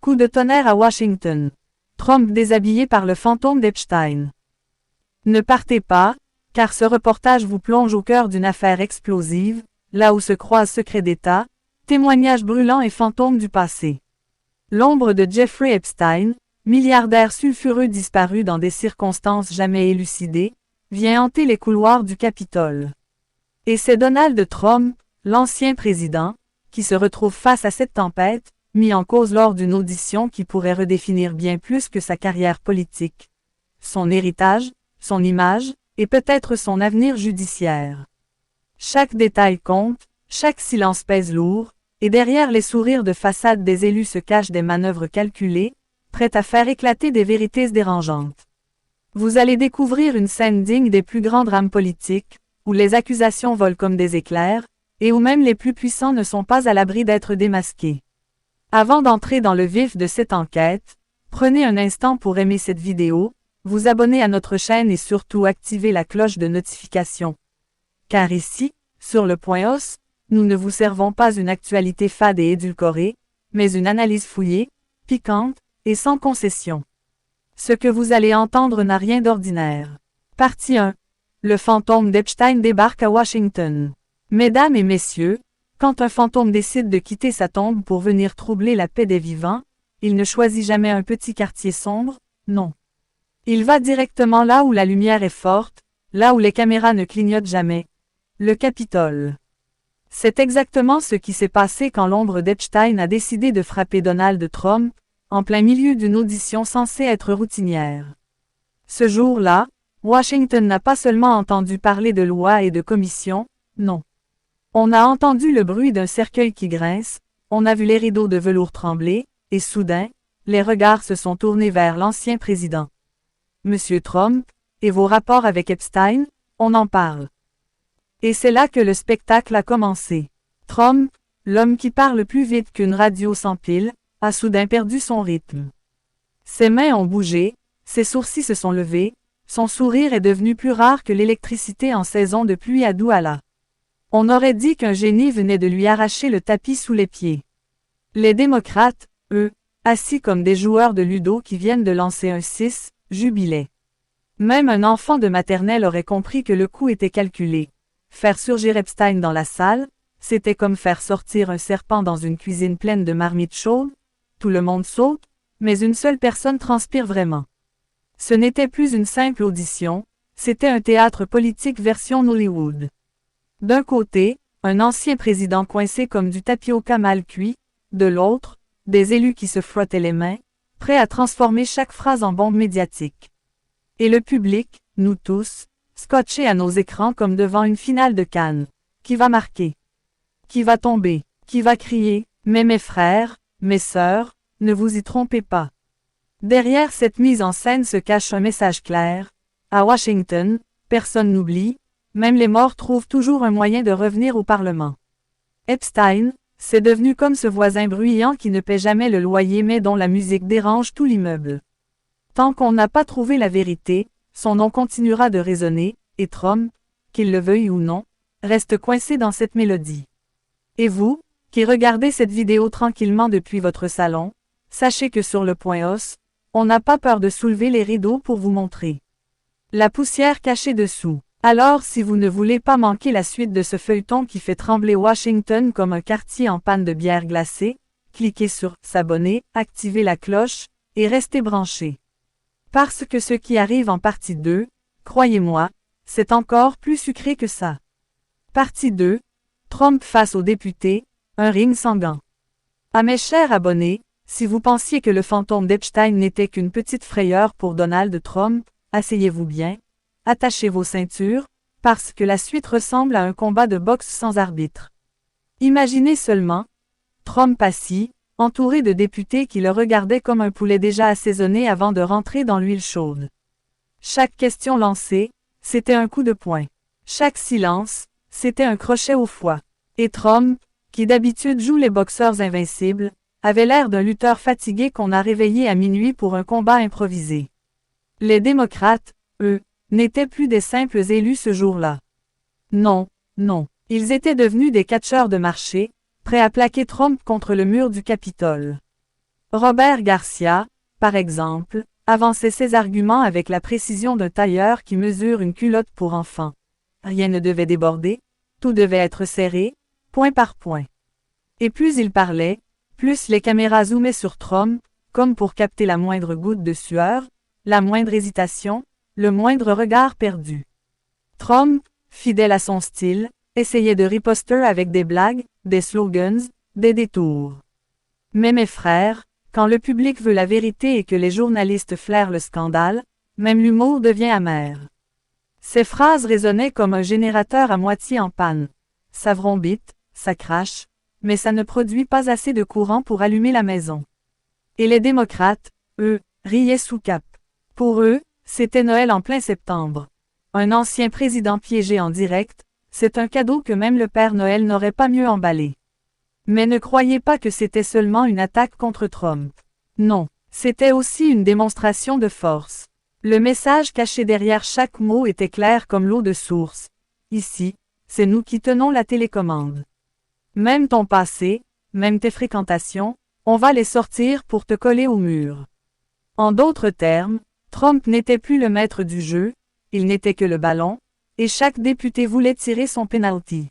Coup de tonnerre à Washington. Trump déshabillé par le fantôme d'Epstein. Ne partez pas, car ce reportage vous plonge au cœur d'une affaire explosive, là où se croisent secrets d'État, témoignages brûlants et fantômes du passé. L'ombre de Jeffrey Epstein, milliardaire sulfureux disparu dans des circonstances jamais élucidées, vient hanter les couloirs du Capitole. Et c'est Donald Trump, l'ancien président, qui se retrouve face à cette tempête, mis en cause lors d'une audition qui pourrait redéfinir bien plus que sa carrière politique. Son héritage, son image, et peut-être son avenir judiciaire. Chaque détail compte, chaque silence pèse lourd, et derrière les sourires de façade des élus se cachent des manœuvres calculées, prêtes à faire éclater des vérités dérangeantes. Vous allez découvrir une scène digne des plus grands drames politiques, où les accusations volent comme des éclairs, et où même les plus puissants ne sont pas à l'abri d'être démasqués. Avant d'entrer dans le vif de cette enquête, prenez un instant pour aimer cette vidéo, vous abonner à notre chaîne et surtout activer la cloche de notification. Car ici, sur le Point Os, nous ne vous servons pas une actualité fade et édulcorée, mais une analyse fouillée, piquante, et sans concession. Ce que vous allez entendre n'a rien d'ordinaire. Partie 1. Le fantôme d'Epstein débarque à Washington. Mesdames et messieurs, quand un fantôme décide de quitter sa tombe pour venir troubler la paix des vivants, il ne choisit jamais un petit quartier sombre, non. Il va directement là où la lumière est forte, là où les caméras ne clignotent jamais. Le Capitole. C'est exactement ce qui s'est passé quand l'ombre d'Epstein a décidé de frapper Donald Trump, en plein milieu d'une audition censée être routinière. Ce jour-là, Washington n'a pas seulement entendu parler de lois et de commissions, non. On a entendu le bruit d'un cercueil qui grince, on a vu les rideaux de velours trembler, et soudain, les regards se sont tournés vers l'ancien président. Monsieur Trump, et vos rapports avec Epstein, on en parle. Et c'est là que le spectacle a commencé. Trump, l'homme qui parle plus vite qu'une radio sans pile, a soudain perdu son rythme. Ses mains ont bougé, ses sourcils se sont levés, son sourire est devenu plus rare que l'électricité en saison de pluie à Douala. On aurait dit qu'un génie venait de lui arracher le tapis sous les pieds. Les démocrates, eux, assis comme des joueurs de ludo qui viennent de lancer un 6, jubilaient. Même un enfant de maternelle aurait compris que le coup était calculé. Faire surgir Epstein dans la salle, c'était comme faire sortir un serpent dans une cuisine pleine de marmites chaudes. Tout le monde saute, mais une seule personne transpire vraiment. Ce n'était plus une simple audition, c'était un théâtre politique version Hollywood. D'un côté, un ancien président coincé comme du tapioca mal cuit, de l'autre, des élus qui se frottaient les mains, prêts à transformer chaque phrase en bombe médiatique. Et le public, nous tous, scotchés à nos écrans comme devant une finale de Cannes. Qui va marquer? Qui va tomber? Qui va crier? Mais mes frères, mes sœurs, ne vous y trompez pas. Derrière cette mise en scène se cache un message clair. À Washington, personne n'oublie, même les morts trouvent toujours un moyen de revenir au Parlement. Epstein, c'est devenu comme ce voisin bruyant qui ne paie jamais le loyer mais dont la musique dérange tout l'immeuble. Tant qu'on n'a pas trouvé la vérité, son nom continuera de résonner, et Trump, qu'il le veuille ou non, reste coincé dans cette mélodie. Et vous, qui regardez cette vidéo tranquillement depuis votre salon, sachez que sur le Point Os, on n'a pas peur de soulever les rideaux pour vous montrer la poussière cachée dessous. Alors si vous ne voulez pas manquer la suite de ce feuilleton qui fait trembler Washington comme un quartier en panne de bière glacée, cliquez sur « S'abonner », activez la cloche, et restez branchés. Parce que ce qui arrive en partie 2, croyez-moi, c'est encore plus sucré que ça. Partie 2, Trump face aux députés, un ring sanguin. À mes chers abonnés, si vous pensiez que le fantôme d'Epstein n'était qu'une petite frayeur pour Donald Trump, asseyez-vous bien, attachez vos ceintures, parce que la suite ressemble à un combat de boxe sans arbitre. Imaginez seulement, Trump assis, entouré de députés qui le regardaient comme un poulet déjà assaisonné avant de rentrer dans l'huile chaude. Chaque question lancée, c'était un coup de poing. Chaque silence, c'était un crochet au foie. Et Trump, qui d'habitude joue les boxeurs invincibles, avait l'air d'un lutteur fatigué qu'on a réveillé à minuit pour un combat improvisé. Les démocrates, eux, n'étaient plus des simples élus ce jour-là. Non, non, ils étaient devenus des catcheurs de marché, prêts à plaquer Trump contre le mur du Capitole. Robert Garcia, par exemple, avançait ses arguments avec la précision d'un tailleur qui mesure une culotte pour enfants. Rien ne devait déborder, tout devait être serré, point par point. Et plus il parlait, plus les caméras zoomaient sur Trump, comme pour capter la moindre goutte de sueur, la moindre hésitation, le moindre regard perdu. Trump, fidèle à son style, essayait de riposter avec des blagues, des slogans, des détours. Mais mes frères, quand le public veut la vérité et que les journalistes flairent le scandale, même l'humour devient amer. Ces phrases résonnaient comme un générateur à moitié en panne. Ça vrombite, ça crache, mais ça ne produit pas assez de courant pour allumer la maison. Et les démocrates, eux, riaient sous cap. Pour eux, c'était Noël en plein septembre. Un ancien président piégé en direct, c'est un cadeau que même le Père Noël n'aurait pas mieux emballé. Mais ne croyez pas que c'était seulement une attaque contre Trump. Non, c'était aussi une démonstration de force. Le message caché derrière chaque mot était clair comme l'eau de source. Ici, c'est nous qui tenons la télécommande. Même ton passé, même tes fréquentations, on va les sortir pour te coller au mur. En d'autres termes, Trump n'était plus le maître du jeu, il n'était que le ballon, et chaque député voulait tirer son penalty.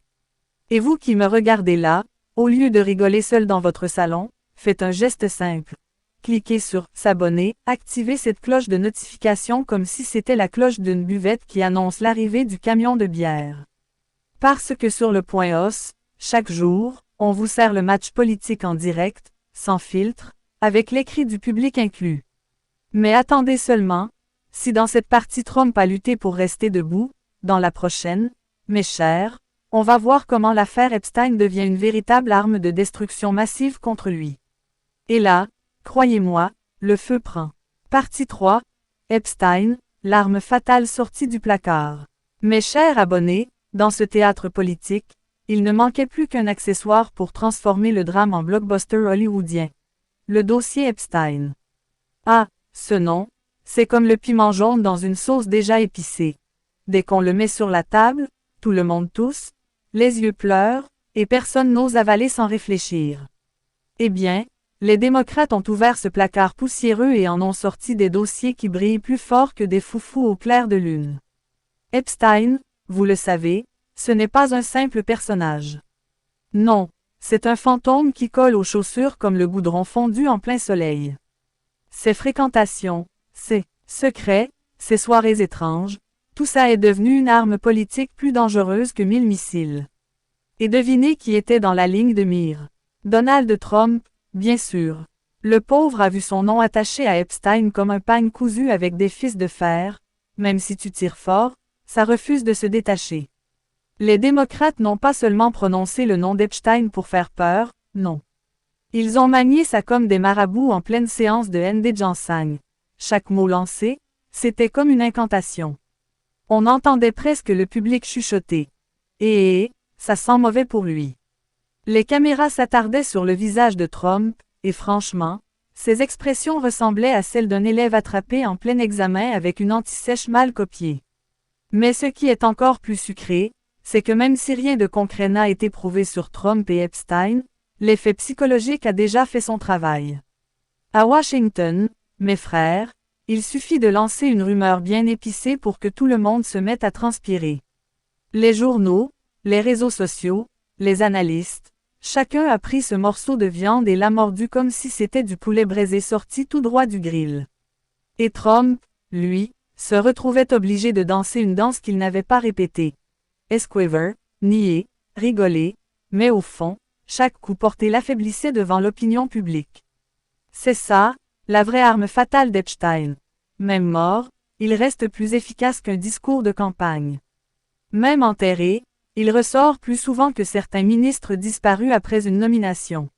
Et vous qui me regardez là, au lieu de rigoler seul dans votre salon, faites un geste simple. Cliquez sur « S'abonner », activez cette cloche de notification comme si c'était la cloche d'une buvette qui annonce l'arrivée du camion de bière. Parce que sur le Point Os, chaque jour, on vous sert le match politique en direct, sans filtre, avec l'écrit du public inclus. Mais attendez seulement, si dans cette partie Trump a lutté pour rester debout, dans la prochaine, mes chers, on va voir comment l'affaire Epstein devient une véritable arme de destruction massive contre lui. Et là, croyez-moi, le feu prend. Partie 3. Epstein, l'arme fatale sortie du placard. Mes chers abonnés, dans ce théâtre politique, il ne manquait plus qu'un accessoire pour transformer le drame en blockbuster hollywoodien. Le dossier Epstein. Ah, ce nom, c'est comme le piment jaune dans une sauce déjà épicée. Dès qu'on le met sur la table, tout le monde tousse, les yeux pleurent, et personne n'ose avaler sans réfléchir. Eh bien, les démocrates ont ouvert ce placard poussiéreux et en ont sorti des dossiers qui brillent plus fort que des foufous au clair de lune. Epstein, vous le savez, ce n'est pas un simple personnage. Non, c'est un fantôme qui colle aux chaussures comme le goudron fondu en plein soleil. Ses fréquentations, ses secrets, ses soirées étranges, tout ça est devenu une arme politique plus dangereuse que 1000 missiles. Et devinez qui était dans la ligne de mire. Donald Trump, bien sûr. Le pauvre a vu son nom attaché à Epstein comme un pagne cousu avec des fils de fer, même si tu tires fort, ça refuse de se détacher. Les démocrates n'ont pas seulement prononcé le nom d'Epstein pour faire peur, non. Ils ont manié ça comme des marabouts en pleine séance de N.D. Ginseng. Chaque mot lancé, c'était comme une incantation. On entendait presque le public chuchoter. Ça sent mauvais pour lui. Les caméras s'attardaient sur le visage de Trump, et franchement, ses expressions ressemblaient à celles d'un élève attrapé en plein examen avec une anti-sèche mal copiée. Mais ce qui est encore plus sucré, c'est que même si rien de concret n'a été prouvé sur Trump et Epstein, l'effet psychologique a déjà fait son travail. À Washington, mes frères, il suffit de lancer une rumeur bien épicée pour que tout le monde se mette à transpirer. Les journaux, les réseaux sociaux, les analystes, chacun a pris ce morceau de viande et l'a mordu comme si c'était du poulet braisé sorti tout droit du grill. Et Trump, lui, se retrouvait obligé de danser une danse qu'il n'avait pas répétée. Esquiver, nier, rigoler, mais au fond, chaque coup porté l'affaiblissait devant l'opinion publique. C'est ça, la vraie arme fatale d'Epstein. Même mort, il reste plus efficace qu'un discours de campagne. Même enterré, il ressort plus souvent que certains ministres disparus après une nomination.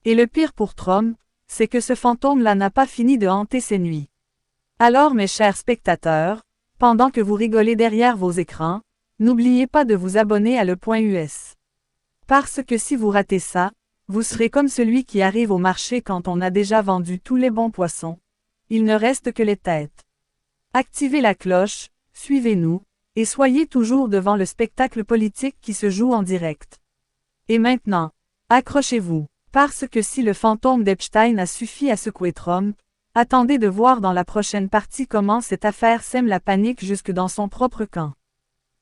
Et le pire pour Trump, c'est que ce fantôme-là n'a pas fini de hanter ses nuits. Alors mes chers spectateurs, pendant que vous rigolez derrière vos écrans, n'oubliez pas de vous abonner à Le Point US. Parce que si vous ratez ça, vous serez comme celui qui arrive au marché quand on a déjà vendu tous les bons poissons. Il ne reste que les têtes. Activez la cloche, suivez-nous, et soyez toujours devant le spectacle politique qui se joue en direct. Et maintenant, accrochez-vous. Parce que si le fantôme d'Epstein a suffi à secouer Trump, attendez de voir dans la prochaine partie comment cette affaire sème la panique jusque dans son propre camp.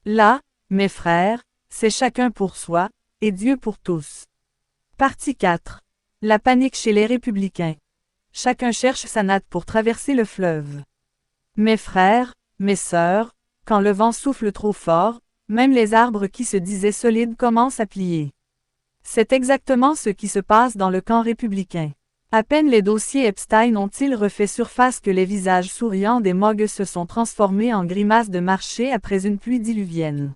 Là, mes frères, c'est chacun pour soi, et Dieu pour tous. Partie 4. La panique chez les républicains. Chacun cherche sa natte pour traverser le fleuve. Mes frères, mes sœurs, quand le vent souffle trop fort, même les arbres qui se disaient solides commencent à plier. C'est exactement ce qui se passe dans le camp républicain. À peine les dossiers Epstein ont-ils refait surface que les visages souriants des Moggs se sont transformés en grimaces de marché après une pluie diluvienne.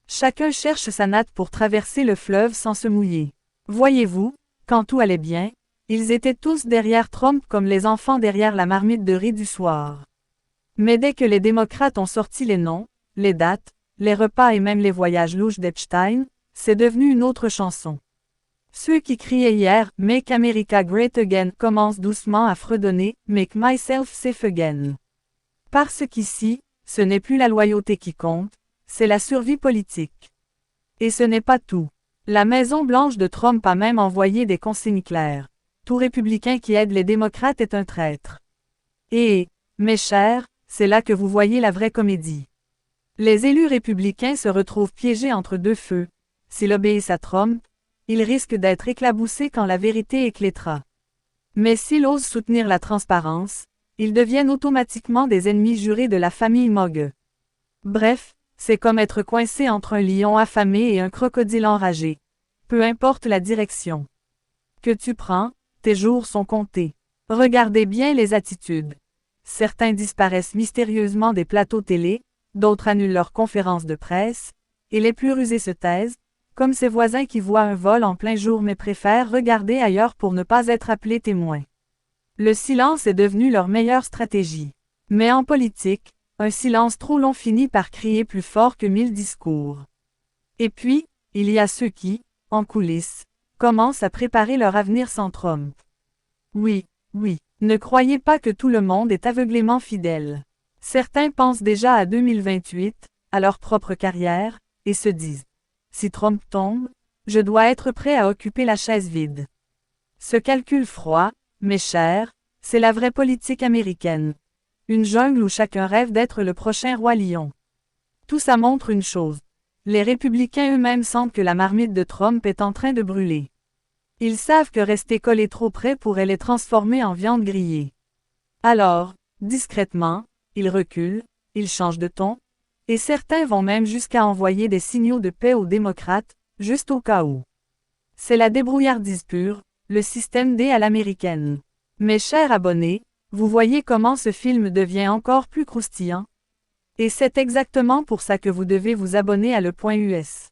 Chacun cherche sa natte pour traverser le fleuve sans se mouiller. Voyez-vous, quand tout allait bien, ils étaient tous derrière Trump comme les enfants derrière la marmite de riz du soir. Mais dès que les démocrates ont sorti les noms, les dates, les repas et même les voyages louches d'Epstein, c'est devenu une autre chanson. Ceux qui criaient hier « Make America Great Again » commencent doucement à fredonner « Make myself safe again ». Parce qu'ici, ce n'est plus la loyauté qui compte, c'est la survie politique. Et ce n'est pas tout. La Maison-Blanche de Trump a même envoyé des consignes claires. Tout républicain qui aide les démocrates est un traître. Et, mes chers, c'est là que vous voyez la vraie comédie. Les élus républicains se retrouvent piégés entre deux feux. S'ils obéissent à Trump, ils risquent d'être éclaboussés quand la vérité éclatera. Mais s'ils osent soutenir la transparence, ils deviennent automatiquement des ennemis jurés de la famille Mogg. Bref, c'est comme être coincé entre un lion affamé et un crocodile enragé. Peu importe la direction que tu prends, tes jours sont comptés. Regardez bien les attitudes. Certains disparaissent mystérieusement des plateaux télé, d'autres annulent leurs conférences de presse, et les plus rusés se taisent, comme ces voisins qui voient un vol en plein jour mais préfèrent regarder ailleurs pour ne pas être appelés témoins. Le silence est devenu leur meilleure stratégie. Mais en politique, un silence trop long finit par crier plus fort que 1000 discours. Et puis, il y a ceux qui, en coulisses, commencent à préparer leur avenir sans Trump. Oui, ne croyez pas que tout le monde est aveuglément fidèle. Certains pensent déjà à 2028, à leur propre carrière, et se disent « Si Trump tombe, je dois être prêt à occuper la chaise vide. » Ce calcul froid, mes chers, c'est la vraie politique américaine. Une jungle où chacun rêve d'être le prochain roi lion. Tout ça montre une chose. Les républicains eux-mêmes sentent que la marmite de Trump est en train de brûler. Ils savent que rester collés trop près pourrait les transformer en viande grillée. Alors, discrètement, ils reculent, ils changent de ton, et certains vont même jusqu'à envoyer des signaux de paix aux démocrates, juste au cas où. C'est la débrouillardise pure, le système D à l'américaine. Mes chers abonnés, vous voyez comment ce film devient encore plus croustillant? Et c'est exactement pour ça que vous devez vous abonner à Le Point US.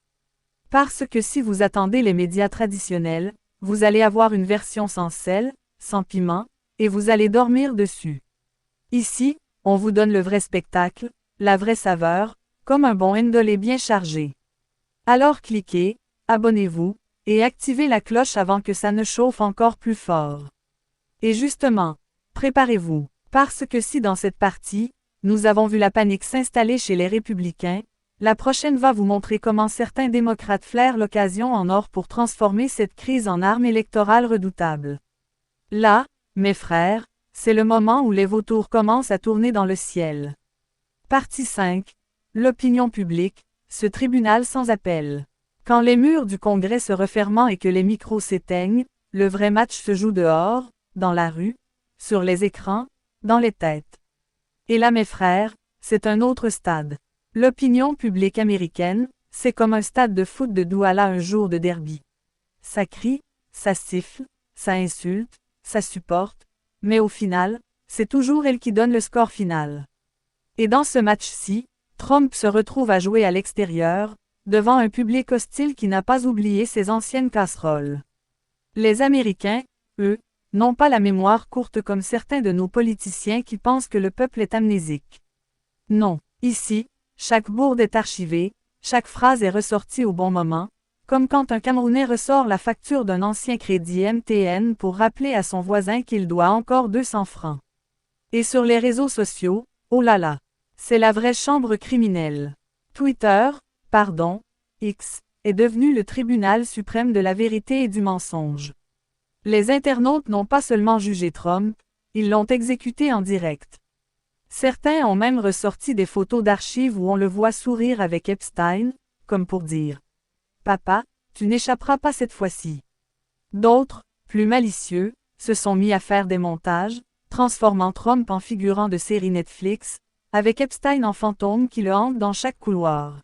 Parce que si vous attendez les médias traditionnels, vous allez avoir une version sans sel, sans piment, et vous allez dormir dessus. Ici, on vous donne le vrai spectacle, la vraie saveur, comme un bon indolé bien chargé. Alors cliquez, abonnez-vous, et activez la cloche avant que ça ne chauffe encore plus fort. Et justement, préparez-vous, parce que si dans cette partie, nous avons vu la panique s'installer chez les républicains, la prochaine va vous montrer comment certains démocrates flairent l'occasion en or pour transformer cette crise en arme électorale redoutable. Là, mes frères, c'est le moment où les vautours commencent à tourner dans le ciel. Partie 5. L'opinion publique, ce tribunal sans appel. Quand les murs du Congrès se referment et que les micros s'éteignent, le vrai match se joue dehors, dans la rue, sur les écrans, dans les têtes. Et là mes frères, c'est un autre stade. L'opinion publique américaine, c'est comme un stade de foot de Douala un jour de derby. Ça crie, ça siffle, ça insulte, ça supporte, mais au final, c'est toujours elle qui donne le score final. Et dans ce match-ci, Trump se retrouve à jouer à l'extérieur, devant un public hostile qui n'a pas oublié ses anciennes casseroles. Les Américains, eux, n'ont pas la mémoire courte comme certains de nos politiciens qui pensent que le peuple est amnésique. Non, ici, chaque bourde est archivée, chaque phrase est ressortie au bon moment, comme quand un Camerounais ressort la facture d'un ancien crédit MTN pour rappeler à son voisin qu'il doit encore 200 francs. Et sur les réseaux sociaux, oh là là, c'est la vraie chambre criminelle. Twitter, X, est devenu le tribunal suprême de la vérité et du mensonge. Les internautes n'ont pas seulement jugé Trump, ils l'ont exécuté en direct. Certains ont même ressorti des photos d'archives où on le voit sourire avec Epstein, comme pour dire « Papa, tu n'échapperas pas cette fois-ci ». D'autres, plus malicieux, se sont mis à faire des montages, transformant Trump en figurant de série Netflix, avec Epstein en fantôme qui le hante dans chaque couloir.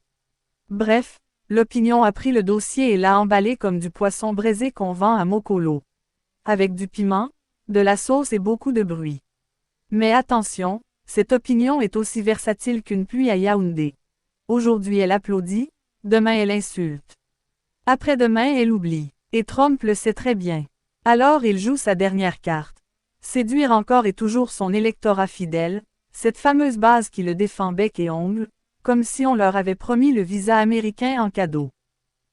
Bref, l'opinion a pris le dossier et l'a emballé comme du poisson braisé qu'on vend à Mokolo. Avec du piment, de la sauce et beaucoup de bruit. Mais attention, cette opinion est aussi versatile qu'une pluie à Yaoundé. Aujourd'hui elle applaudit, demain elle insulte. Après-demain elle oublie. Et Trump le sait très bien. Alors il joue sa dernière carte. Séduire encore et toujours son électorat fidèle, cette fameuse base qui le défend bec et ongles, comme si on leur avait promis le visa américain en cadeau.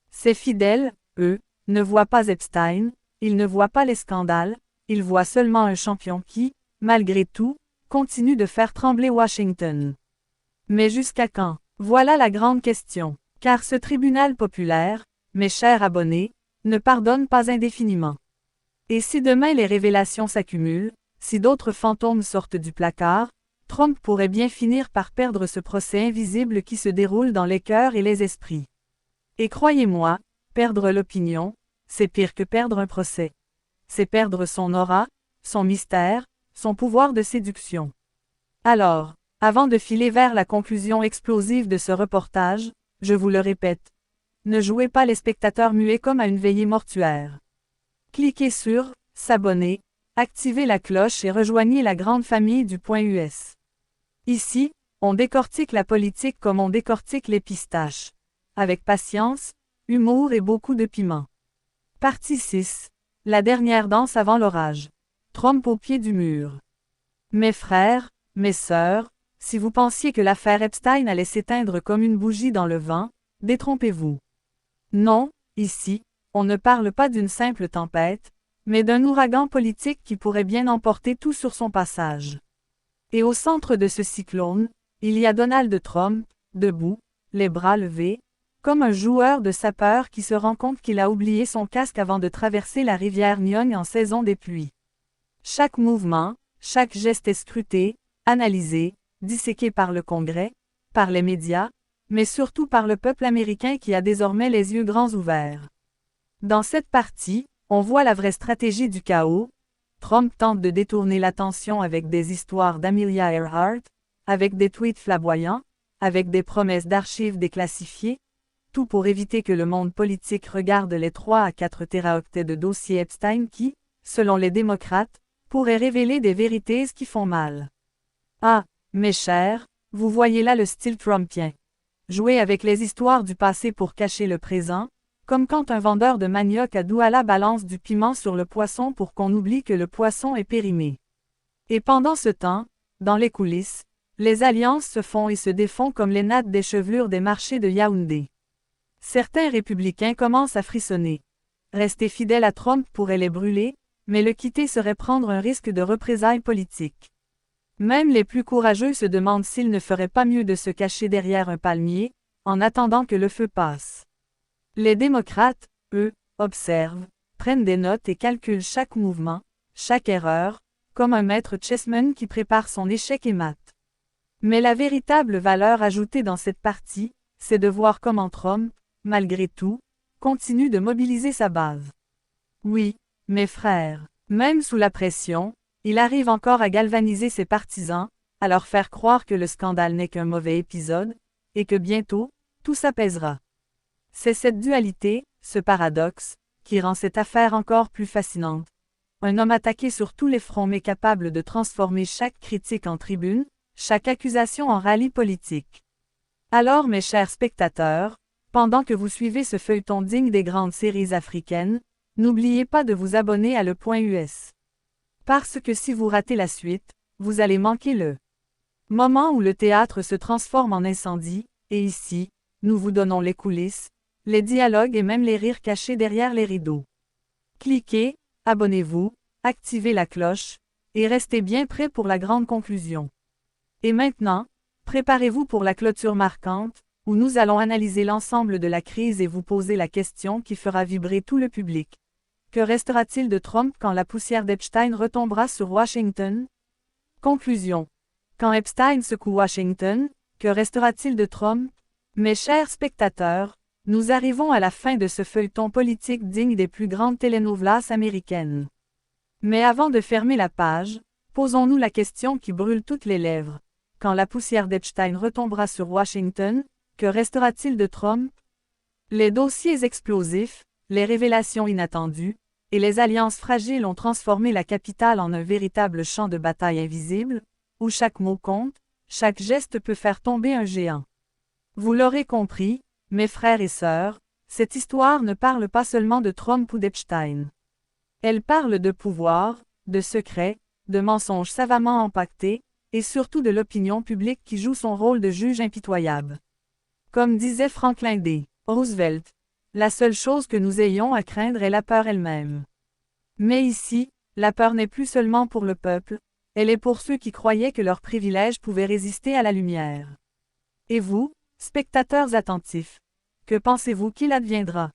Ces fidèles, eux, ne voient pas Epstein, ils ne voient pas les scandales, ils voient seulement un champion qui, malgré tout, continue de faire trembler Washington. Mais jusqu'à quand? Voilà la grande question. Car ce tribunal populaire, mes chers abonnés, ne pardonne pas indéfiniment. Et si demain les révélations s'accumulent, si d'autres fantômes sortent du placard, Trump pourrait bien finir par perdre ce procès invisible qui se déroule dans les cœurs et les esprits. Et croyez-moi, perdre l'opinion, c'est pire que perdre un procès. C'est perdre son aura, son mystère, son pouvoir de séduction. Alors, avant de filer vers la conclusion explosive de ce reportage, je vous le répète, ne jouez pas les spectateurs muets comme à une veillée mortuaire. Cliquez sur « S'abonner », activez la cloche et rejoignez la grande famille du Point US. Ici, on décortique la politique comme on décortique les pistaches. Avec patience, humour et beaucoup de piment. Partie 6. La dernière danse avant l'orage. Trump au pied du mur. Mes frères, mes sœurs, si vous pensiez que l'affaire Epstein allait s'éteindre comme une bougie dans le vent, détrompez-vous. Non, ici, on ne parle pas d'une simple tempête, mais d'un ouragan politique qui pourrait bien emporter tout sur son passage. Et au centre de ce cyclone, il y a Donald Trump, debout, les bras levés, comme un joueur de sapeur qui se rend compte qu'il a oublié son casque avant de traverser la rivière Nyong en saison des pluies. Chaque mouvement, chaque geste est scruté, analysé, disséqué par le Congrès, par les médias, mais surtout par le peuple américain qui a désormais les yeux grands ouverts. Dans cette partie, on voit la vraie stratégie du chaos. Trump tente de détourner l'attention avec des histoires d'Amelia Earhart, avec des tweets flamboyants, avec des promesses d'archives déclassifiées, tout pour éviter que le monde politique regarde les 3 à 4 téraoctets de dossiers Epstein qui, selon les démocrates, pourraient révéler des vérités qui font mal. Ah, mes chers, vous voyez là le style trumpien. Jouer avec les histoires du passé pour cacher le présent, comme quand un vendeur de manioc à Douala balance du piment sur le poisson pour qu'on oublie que le poisson est périmé. Et pendant ce temps, dans les coulisses, les alliances se font et se défont comme les nattes des chevelures des marchés de Yaoundé. Certains républicains commencent à frissonner. Rester fidèle à Trump pourrait les brûler, mais le quitter serait prendre un risque de représailles politiques. Même les plus courageux se demandent s'il ne ferait pas mieux de se cacher derrière un palmier, en attendant que le feu passe. Les démocrates, eux, observent, prennent des notes et calculent chaque mouvement, chaque erreur, comme un maître chessman qui prépare son échec et mat. Mais la véritable valeur ajoutée dans cette partie, c'est de voir comment Trump, malgré tout, continue de mobiliser sa base. Oui, mes frères, même sous la pression, il arrive encore à galvaniser ses partisans, à leur faire croire que le scandale n'est qu'un mauvais épisode, et que bientôt, tout s'apaisera. C'est cette dualité, ce paradoxe, qui rend cette affaire encore plus fascinante. Un homme attaqué sur tous les fronts mais capable de transformer chaque critique en tribune, chaque accusation en rallye politique. Alors mes chers spectateurs, pendant que vous suivez ce feuilleton digne des grandes séries africaines, n'oubliez pas de vous abonner à Le Point US. Parce que si vous ratez la suite, vous allez manquer le moment où le théâtre se transforme en incendie, et ici, nous vous donnons les coulisses, les dialogues et même les rires cachés derrière les rideaux. Cliquez, abonnez-vous, activez la cloche, et restez bien prêts pour la grande conclusion. Et maintenant, préparez-vous pour la clôture marquante, où nous allons analyser l'ensemble de la crise et vous poser la question qui fera vibrer tout le public. Que restera-t-il de Trump quand la poussière d'Epstein retombera sur Washington? Conclusion. Quand Epstein secoue Washington, que restera-t-il de Trump? Mes chers spectateurs, nous arrivons à la fin de ce feuilleton politique digne des plus grandes telenovelas américaines. Mais avant de fermer la page, posons-nous la question qui brûle toutes les lèvres. Quand la poussière d'Epstein retombera sur Washington, que restera-t-il de Trump? Les dossiers explosifs, les révélations inattendues, et les alliances fragiles ont transformé la capitale en un véritable champ de bataille invisible, où chaque mot compte, chaque geste peut faire tomber un géant. Vous l'aurez compris, mes frères et sœurs, cette histoire ne parle pas seulement de Trump ou d'Epstein. Elle parle de pouvoir, de secrets, de mensonges savamment empaquetés, et surtout de l'opinion publique qui joue son rôle de juge impitoyable. Comme disait Franklin D. Roosevelt, la seule chose que nous ayons à craindre est la peur elle-même. Mais ici, la peur n'est plus seulement pour le peuple, elle est pour ceux qui croyaient que leurs privilèges pouvaient résister à la lumière. Et vous, spectateurs attentifs, que pensez-vous qu'il adviendra?